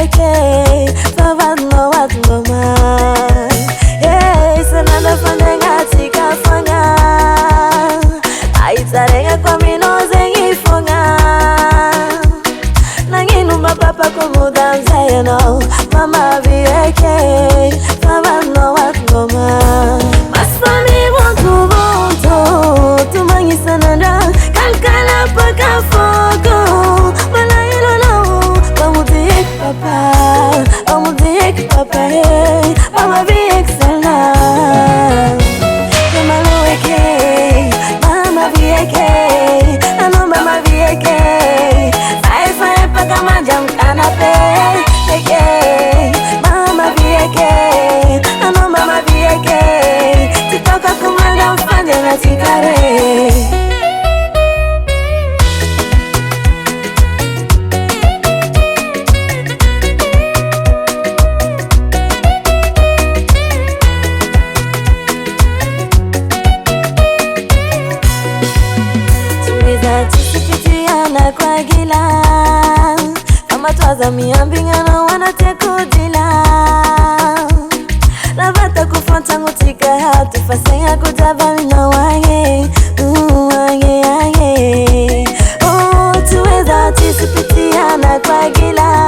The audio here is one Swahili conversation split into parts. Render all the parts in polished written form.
vieke Fava no watu ngoma Sananda fandenga tika fanga Aitarenga kwa minoze ngifonga Nanginu mapapa kumuda mzayano Mama vieke Fava no watu ngoma Masfani wontu wontu Tumangi sananda Kalkala paka foko Malailo no Pamudik papa Pamudik papa hey Mama vieke sana Mama vieke Mama vieke Ano mama vieke Fai fai paka majam kanape Vieke Mama vieke Ano mama vieke Titoka kumaga mfanya na tikare Tisipitiana kwa gila Kama twaza miambingana wanatekudila Lavata kufanta ngutika hatu Fasenga kutaba mina wange Wange Tuweza tisipitiana kwa gila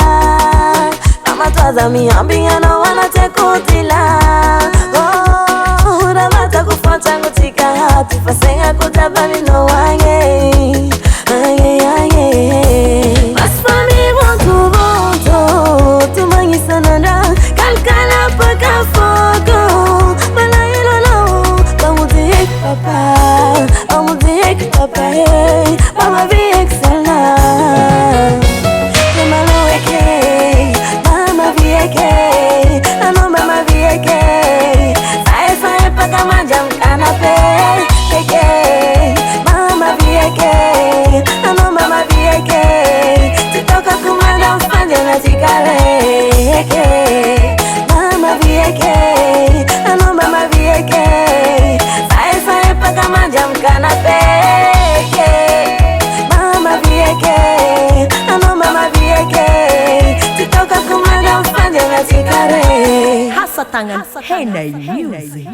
Kama twaza miambingana wanatekudila Lavata kufanta ngutika hatu Fasenga kutaba mina wange Masfami wontu wontu Tumangi sananda Kalkala paka foko Malailo no Pamudik papa Pamudik papa hey Mama vieke sana Mama vieke Mama vieke Ano mama vieke Fai fai paka majam kanape Vieke Mama vieke Ano mama vieke Titoka kumaga mfanya na tikare Mama vieke Ano mama vieke Fai fai paka majam kanape Mama vieke Ano mama vieke Titoka kumaga mfanya na tikare Hasatangan Henay Music.